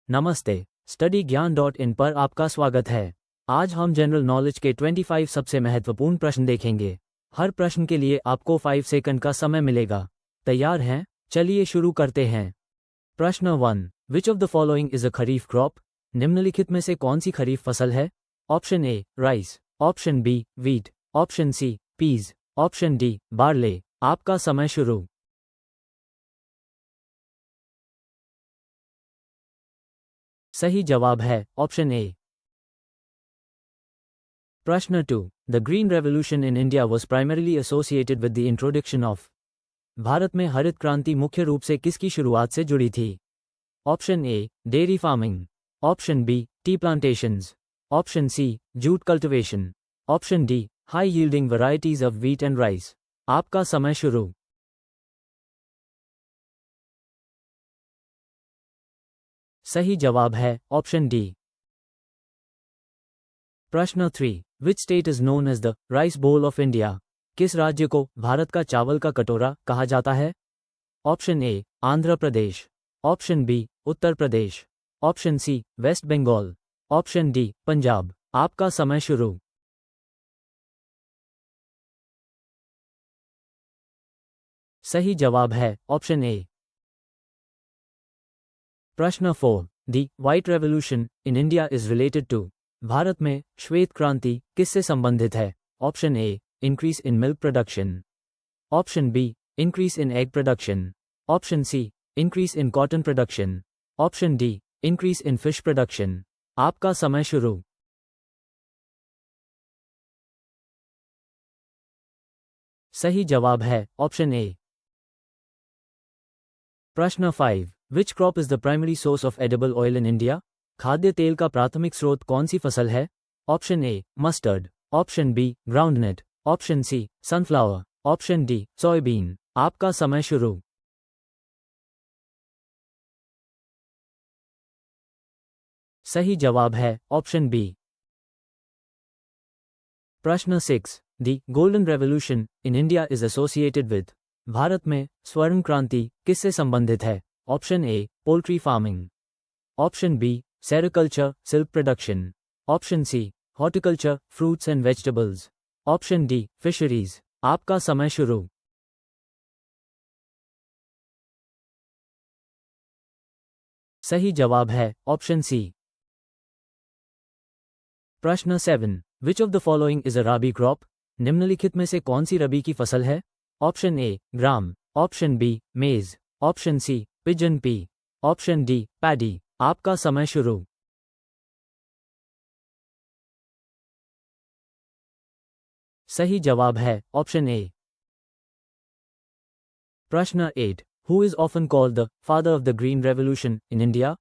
नमस्ते, स्टडी ज्ञान .in पर आपका स्वागत है। आज हम जनरल नॉलेज के 25 सबसे महत्वपूर्ण प्रश्न देखेंगे। हर प्रश्न के लिए आपको 5 सेकंड का समय मिलेगा। तैयार हैं? चलिए शुरू करते हैं। प्रश्न 1, which of the following is a kharif crop? निम्नलिखित में से कौन सी खरीफ फसल है? Option A rice, option B wheat, option C peas, option D barley. आपका समय शुरू। सही जवाब है ऑप्शन ए। प्रश्न 2, the green revolution in India was primarily associated with the introduction of. Bharat में हरित क्रांति मुख्य रूप से किसकी शुरुआत से जुड़ी थी? Option A dairy farming, option B tea plantations, option C jute cultivation, option D high yielding varieties of wheat and rice. आपका समय शुरू। सही जवाब है ऑप्शन डी। प्रश्न 3, which state is known as the rice bowl of India? किस राज्य को भारत का चावल का कटोरा कहा जाता है? Option A Andhra Pradesh, option B Uttar Pradesh, option C West Bengal, option D Punjab. आपका समय शुरू। सही जवाब है ऑप्शन ए। प्रश्न 4, the white revolution in India is related to. Bharat में श्वेत क्रांति किससे संबंधित है? Option A increase in milk production, option B increase in egg production, option C increase in cotton production, option D increase in fish production. आपका समय शुरू। सही जवाब है ऑप्शन ए। प्रश्न 5, which crop is the primary source of edible oil in India? खाद्य तेल का प्राथमिक स्रोत कौन सी फसल है? Option A mustard, option B groundnut, option C sunflower, option D soybean. आपका समय शुरू। सही जवाब है ऑप्शन बी। प्रश्न 6, the golden revolution in India is associated with. Bharat में स्वर्ण क्रांति किससे संबंधित है? Option A poultry farming, option B sericulture silk production, option C horticulture fruits and vegetables, option D fisheries. आपका समय शुरू। सही जवाब है ऑप्शन सी। प्रश्न 7, which of the following is a rabi crop? निम्नलिखित में से कौन सी रबी की फसल है? Option A gram, option B maize, option C pigeon pea, option D paddy. आपका समय शुरू। सही जवाब है ऑप्शन ए। प्रश्न 8, who is often called the father of the green revolution in India?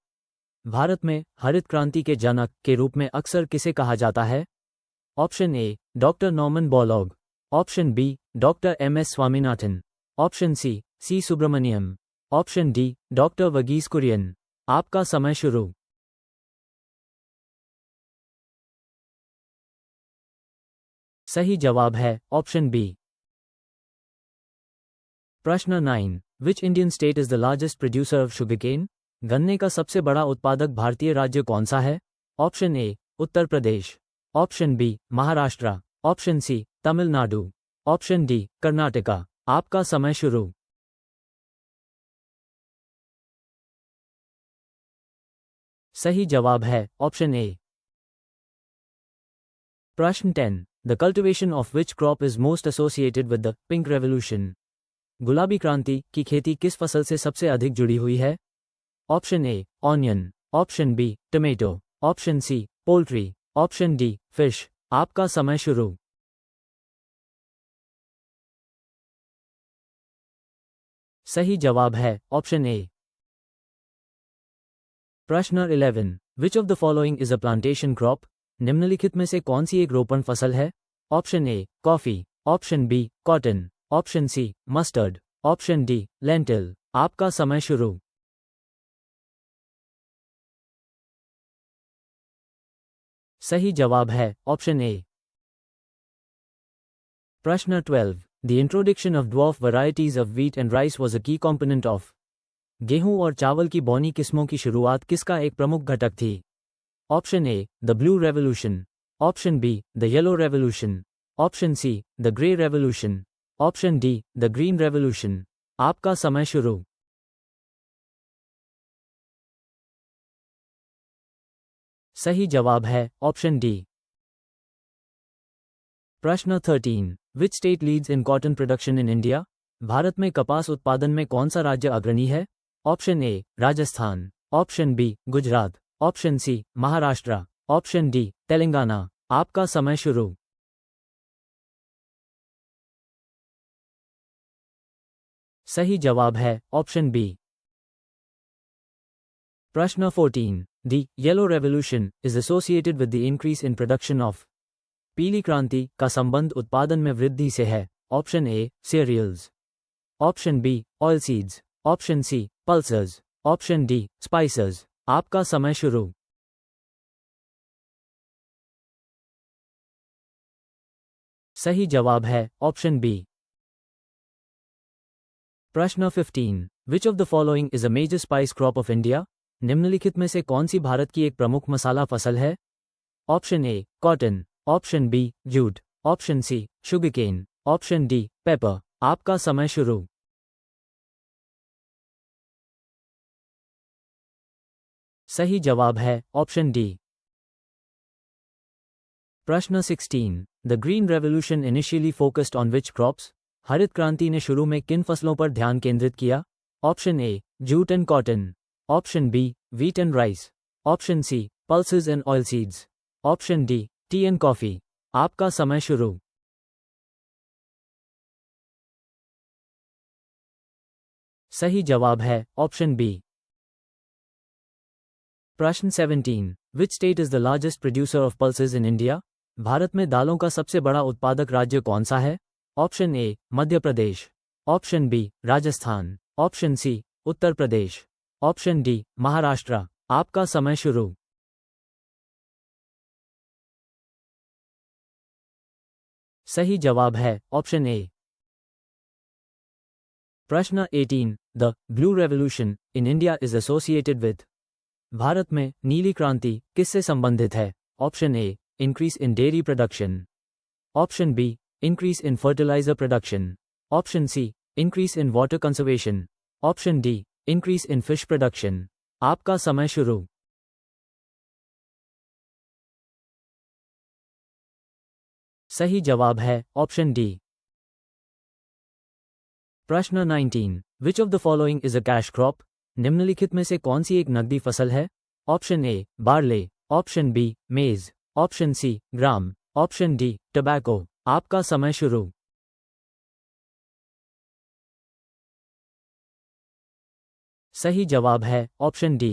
Bharat में हरित क्रांति के जनक के रूप में अक्सर किसे कहा जाता है? Option A doctor Norman Borlaug, option B doctor M S. Swaminathan, option C Subramaniam, option D doctor Verghese Kurien. आपका समय शुरू। सही जवाब है ऑप्शन बी। प्रश्न 9, which Indian state is the largest producer of sugarcane? गन्ने का सबसे बड़ा उत्पादक भारतीय राज्य कौन सा है? Option A Uttar Pradesh, option B Maharashtra, option C Tamil Nadu, option D Karnataka. आपका समय शुरू। सही जवाब है ऑप्शन ए। प्रश्न 10, the cultivation of which crop is most associated with the pink revolution? गुलाबी क्रांति की खेती किस फसल से सबसे अधिक जुड़ी हुई है? Option A onion, option B tomato, option C poultry, option D fish. आपका समय शुरू। सही जवाब है ऑप्शन ए। प्रश्न 11, which of the following is a plantation crop? निम्नलिखित में से कौन सी एक रोपण फसल है? Option A coffee, option B cotton, option C mustard, option D lentil. आपका समय शुरू। सही जवाब है ऑप्शन ए। प्रश्न 12, the introduction of dwarf varieties of wheat and rice was a की कॉम्पोनेंट ऑफ। गेहूं और चावल की बौनी किस्मों की शुरुआत किसका एक प्रमुख घटक थी? Option A the blue revolution, option be the yellow revolution, option see the grey revolution, option D the green revolution. आपका समय शुरू। सही जवाब है ऑप्शन डी। प्रश्न 13। Which state leads in cotton production in India? Bharat में कपास उत्पादन में कौन सा राज्य अग्रणी है? Option A Rajasthan, option B Gujarat, option C Maharashtra, option D Telangana. आपका समय शुरू। सही जवाब है ऑप्शन बी। प्रश्न 14। The yellow revolution is associated with the increase in production of. पीली क्रांति का संबंध उत्पादन में वृद्धि से है। Option A cereals, option B oil seeds, option C pulses, option D spices. आपका समय शुरू। सही जवाब है ऑप्शन बी। प्रश्न 15। Which of the following is a major spice crop of India? निम्नलिखित में से कौन सी भारत की एक प्रमुख मसाला फसल है? Option A cotton, option B jute, option C sugarcane, option D pepper. आपका समय शुरू। सही जवाब है ऑप्शन डी। प्रश्न 16। The green revolution initially focused on which crops? हरित क्रांति ने शुरू में किन फसलों पर ध्यान केंद्रित किया? Option A jute and cotton, option B wheat and rice, option C pulses and oil seeds, option D tea and coffee. आपका समय शुरू। सही जवाब है ऑप्शन बी। प्रश्न 17। Which state is the largest producer of pulses in India? Bharat में दालों का सबसे बड़ा उत्पादक राज्य कौन सा है? Option A Madhya Pradesh, option B Rajasthan, option C Uttar Pradesh, option D Maharashtra. आपका समय शुरू। सही जवाब है ऑप्शन ए। प्रश्न 18। The blue revolution in India is associated with. Bharat में नीली क्रांति किससे संबंधित है? Option A increase in dairy production, option B increase in fertiliser production, option C increase in water conservation, option D increase in fish production. आपका समय शुरू। सही जवाब है ऑप्शन डी। प्रश्न 19। Which of the following is a cash crop? निम्नलिखित में से कौन सी एक नकदी फसल है? Option A barley, option B maize, option C gram, option D tobacco. आपका समय शुरू। सही जवाब है ऑप्शन डी।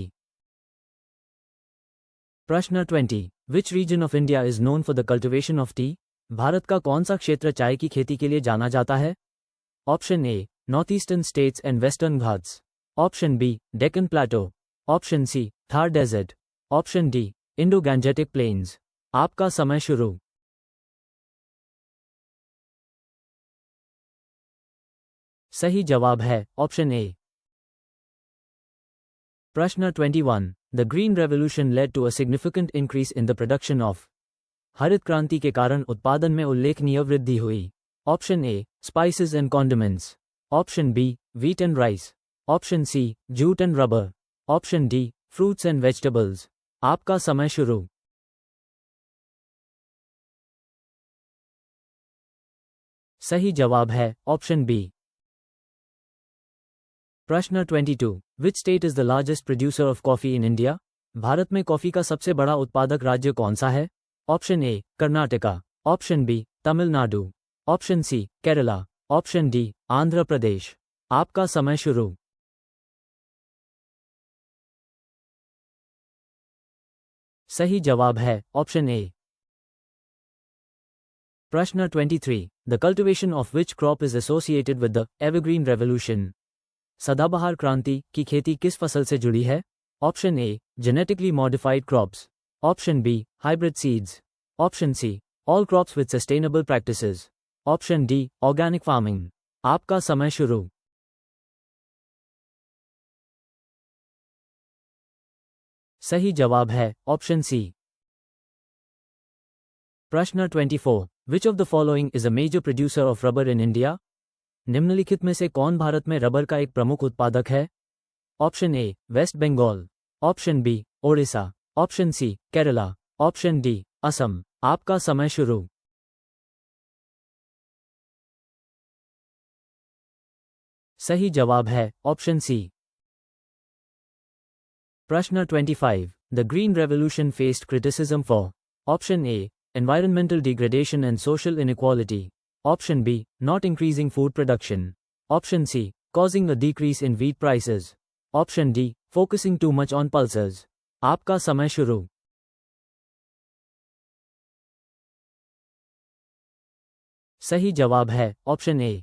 प्रश्न 20। Which region of India is known for the cultivation of T? Bharat का कौन सा क्षेत्र चाय की खेती के लिए जाना जाता है? Option A north eastern states and western Ghats, option B Deccan plateau, option C Thar desert, option D Indo Gangetic plains. आपका समय शुरू। सही जवाब है ऑप्शन ए। प्रश्न 21। The green revolution led to a significant increase in the production of. हरित क्रांति के कारण उत्पादन में उल्लेखनीय वृद्धि हुई। Option A spices and condiments, option B wheat and rice, option C jute and rubber, option D fruits and vegetables. आपका समय शुरू। सही जवाब है ऑप्शन बी। प्रश्न 22। Which state is the largest producer of coffee in India? Bharat में coffee का सबसे बड़ा उत्पादक राज्य कौन सा है? Option A Karnataka, option B Tamil Nadu, option C Kerala, option D Andhra Pradesh. आपका समय शुरू। सही जवाब है ऑप्शन ए। प्रश्न 23। The cultivation of which crop is associated with the evergreen revolution. सदाबहार क्रांति की खेती किस फसल से जुड़ी है? Option A genetically modified crops, option B hybrid seeds, option C all crops with sustainable practices, option D organic farming. आपका समय शुरू। सही जवाब है ऑप्शन सी। प्रश्न 24। Which of the following is a major producer of rubber in India? निम्नलिखित में से कौन भारत में रबर का एक प्रमुख उत्पादक है? Option A West Bengal, option B Odisha, option C Kerala, option D Assam. आपका समय शुरू। सही जवाब है ऑप्शन सी। प्रश्न 25। The green revolution faced criticism for? Option A environmental degradation and social inequality, option B not increasing food production, option C causing a decrease in wheat prices, option D focusing too much on pulses। आपका समय शुरू। सही जवाब है option ए।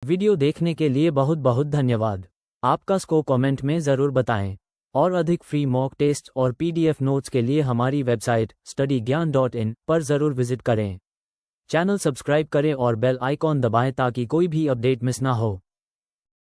Video देखने के लिए बहुत बहुत धन्यवाद। आपका स्कोर कमेंट में ज़रूर बताएं और अधिक फ्री मॉक टेस्ट और पीडीएफ नोट्स के लिए हमारी वेबसाइट studygyaan.in पर ज़रूर विजिट करें। चैनल सब्सक्राइब करें और बेल आइकॉन दबाएं ताकि कोई भी अपडेट मिस ना हो।